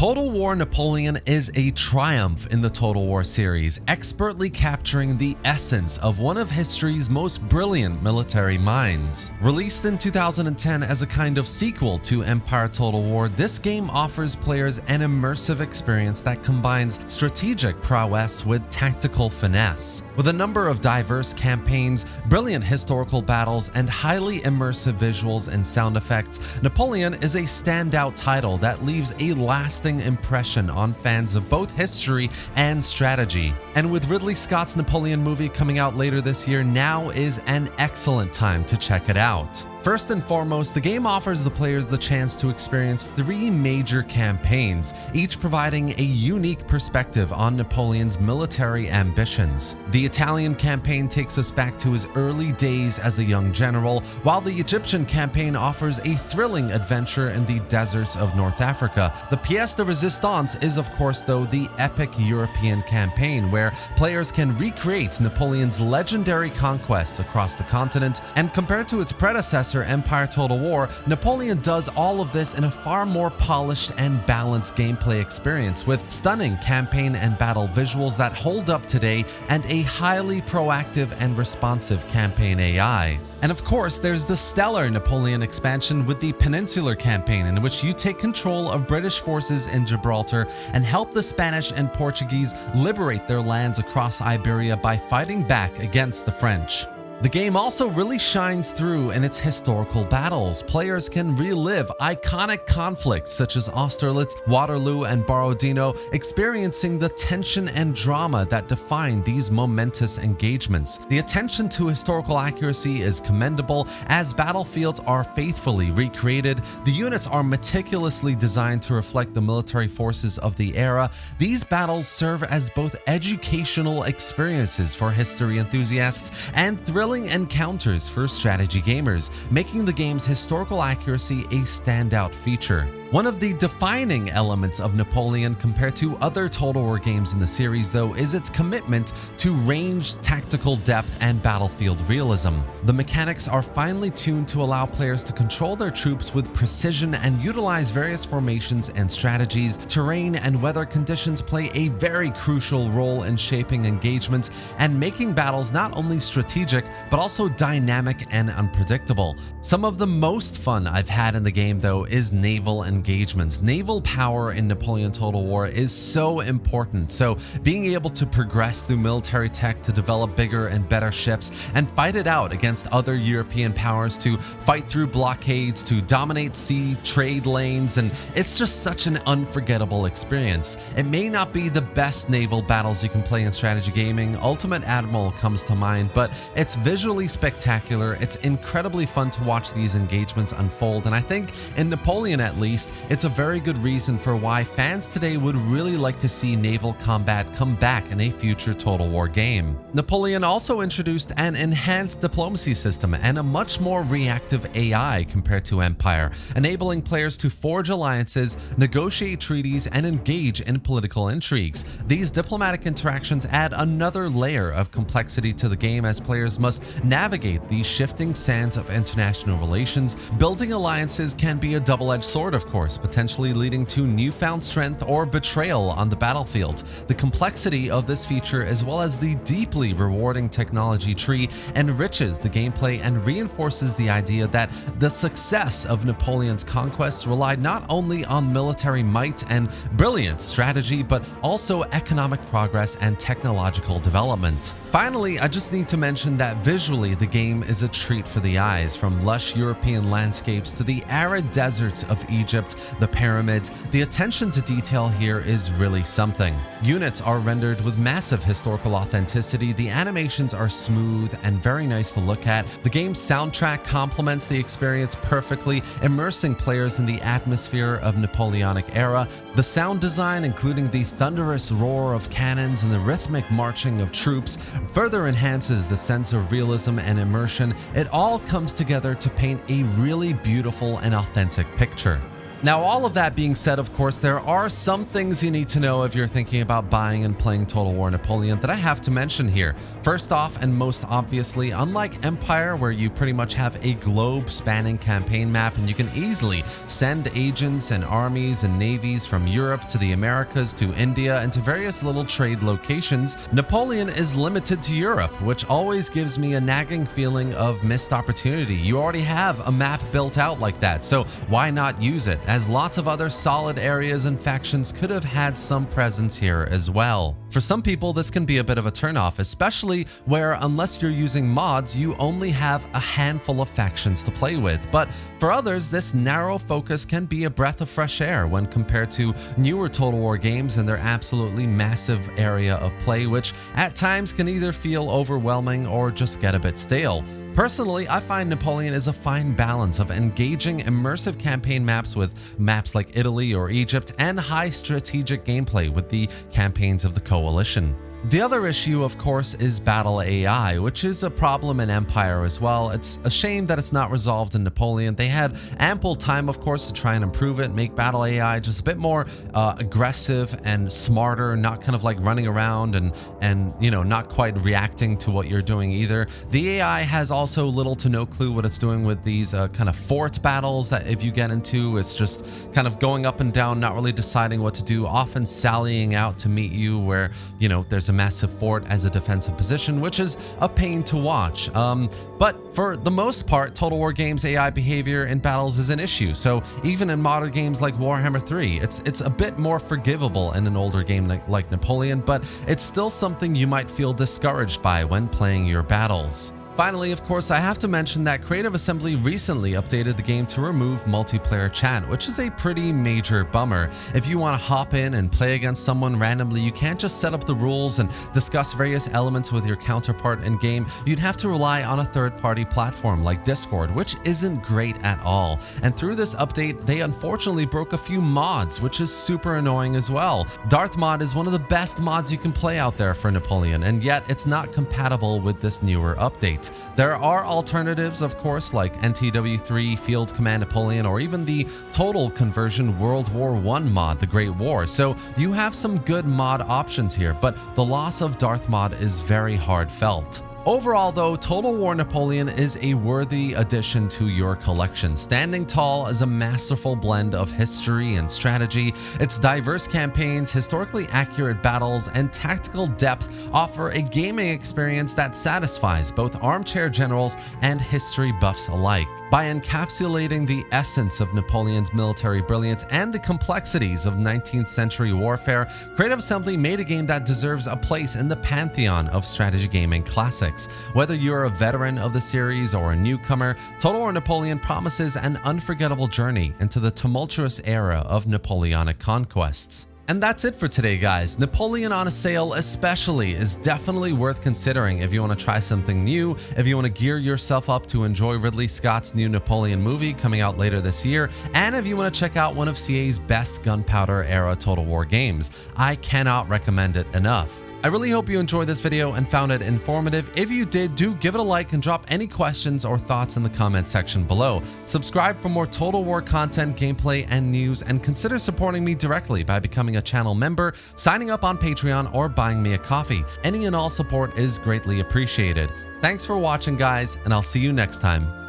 Total War Napoleon is a triumph in the Total War series, expertly capturing the essence of one of history's most brilliant military minds. Released in 2010 as a kind of sequel to Empire Total War, this game offers players an immersive experience that combines strategic prowess with tactical finesse. With a number of diverse campaigns, brilliant historical battles, and highly immersive visuals and sound effects, Napoleon is a standout title that leaves a lasting impression on fans of both history and strategy. And with Ridley Scott's Napoleon movie coming out later this year, now is an excellent time to check it out. First and foremost, the game offers the players the chance to experience 3 major campaigns, each providing a unique perspective on Napoleon's military ambitions. The Italian campaign takes us back to his early days as a young general, while the Egyptian campaign offers a thrilling adventure in the deserts of North Africa. The pièce de résistance is, of course, though, the epic European campaign, where players can recreate Napoleon's legendary conquests across the continent, and compared to its predecessor, Empire Total War, Napoleon does all of this in a far more polished and balanced gameplay experience, with stunning campaign and battle visuals that hold up today and a highly proactive and responsive campaign AI. And of course, there's the stellar Napoleon expansion with the Peninsular campaign, in which you take control of British forces in Gibraltar and help the Spanish and Portuguese liberate their lands across Iberia by fighting back against the French. The game also really shines through in its historical battles. Players can relive iconic conflicts such as Austerlitz, Waterloo, and Borodino, experiencing the tension and drama that define these momentous engagements. The attention to historical accuracy is commendable, as battlefields are faithfully recreated. The units are meticulously designed to reflect the military forces of the era. These battles serve as both educational experiences for history enthusiasts and thrilling encounters for strategy gamers, making the game's historical accuracy a standout feature. One of the defining elements of Napoleon compared to other Total War games in the series, though, is its commitment to ranged tactical depth and battlefield realism. The mechanics are finely tuned to allow players to control their troops with precision and utilize various formations and strategies. Terrain and weather conditions play a very crucial role in shaping engagements and making battles not only strategic, but also dynamic and unpredictable. Some of the most fun I've had in the game, though, is naval engagements. Naval power in Napoleon Total War is so important, so being able to progress through military tech to develop bigger and better ships and fight it out against other European powers, to fight through blockades, to dominate sea trade lanes, and it's just such an unforgettable experience. It may not be the best naval battles you can play in strategy gaming. Ultimate Admiral comes to mind, but it's visually spectacular. It's incredibly fun to watch these engagements unfold, and I think in Napoleon, at least, it's a very good reason for why fans today would really like to see naval combat come back in a future Total War game. Napoleon also introduced an enhanced diplomacy system and a much more reactive AI compared to Empire, enabling players to forge alliances, negotiate treaties, and engage in political intrigues. These diplomatic interactions add another layer of complexity to the game, as players must navigate the shifting sands of international relations. Building alliances can be a double-edged sword, of course, potentially leading to newfound strength or betrayal on the battlefield. The complexity of this feature, as well as the deeply rewarding technology tree, enriches the gameplay and reinforces the idea that the success of Napoleon's conquests relied not only on military might and brilliant strategy, but also economic progress and technological development. Finally, I just need to mention that visually the game is a treat for the eyes. From lush European landscapes to the arid deserts of Egypt, the pyramids, the attention to detail here is really something. Units are rendered with massive historical authenticity, the animations are smooth and very nice to look at, the game's soundtrack complements the experience perfectly, immersing players in the atmosphere of Napoleonic era. The sound design, including the thunderous roar of cannons and the rhythmic marching of troops, further enhances the sense of realism and immersion. It all comes together to paint a really beautiful and authentic picture. Now, all of that being said, of course, there are some things you need to know if you're thinking about buying and playing Total War Napoleon that I have to mention here. First off, and most obviously, unlike Empire, where you pretty much have a globe-spanning campaign map and you can easily send agents and armies and navies from Europe to the Americas to India and to various little trade locations, Napoleon is limited to Europe, which always gives me a nagging feeling of missed opportunity. You already have a map built out like that, so why not use it? As lots of other solid areas and factions could have had some presence here as well. For some people, this can be a bit of a turnoff, especially where, unless you're using mods, you only have a handful of factions to play with. But for others, this narrow focus can be a breath of fresh air when compared to newer Total War games and their absolutely massive area of play, which at times can either feel overwhelming or just get a bit stale. Personally, I find Napoleon is a fine balance of engaging immersive campaign maps with maps like Italy or Egypt and high strategic gameplay with the campaigns of the Coalition. The other issue, of course, is battle AI, which is a problem in Empire as well. It's a shame that it's not resolved in Napoleon. They had ample time, of course, to try and improve it, make battle AI just a bit more aggressive and smarter, not kind of like running around and you know, not quite reacting to what you're doing either. The AI has also little to no clue what it's doing with these kind of fort battles that if you get into, it's just kind of going up and down, not really deciding what to do, often sallying out to meet you where, you know, there's a massive fort as a defensive position, which is a pain to watch. But for the most part, Total War games AI behavior in battles is an issue. So even in modern games like Warhammer 3, it's a bit more forgivable in an older game like Napoleon, but it's still something you might feel discouraged by when playing your battles. Finally, of course, I have to mention that Creative Assembly recently updated the game to remove multiplayer chat, which is a pretty major bummer. If you want to hop in and play against someone randomly, you can't just set up the rules and discuss various elements with your counterpart in game. You'd have to rely on a third-party platform like Discord, which isn't great at all. And through this update, they unfortunately broke a few mods, which is super annoying as well. Darth mod is one of the best mods you can play out there for Napoleon, and yet it's not compatible with this newer update. There are alternatives, of course, like NTW3 Field Command Napoleon, or even the Total Conversion World War I mod, The Great War. So you have some good mod options here, but the loss of Darth mod is very hard felt. Overall, though, Total War Napoleon is a worthy addition to your collection, standing tall as a masterful blend of history and strategy. Its diverse campaigns, historically accurate battles, and tactical depth offer a gaming experience that satisfies both armchair generals and history buffs alike. By encapsulating the essence of Napoleon's military brilliance and the complexities of 19th century warfare, Creative Assembly made a game that deserves a place in the pantheon of strategy gaming classics. Whether you're a veteran of the series or a newcomer, Total War Napoleon promises an unforgettable journey into the tumultuous era of Napoleonic conquests. And that's it for today, guys. Napoleon on a Sale especially is definitely worth considering if you want to try something new, if you want to gear yourself up to enjoy Ridley Scott's new Napoleon movie coming out later this year, and if you want to check out one of CA's best Gunpowder era Total War games. I cannot recommend it enough. I really hope you enjoyed this video and found it informative. If you did, do give it a like and drop any questions or thoughts in the comment section below. Subscribe for more Total War content, gameplay, and news, and consider supporting me directly by becoming a channel member, signing up on Patreon, or buying me a coffee. Any and all support is greatly appreciated. Thanks for watching, guys, and I'll see you next time.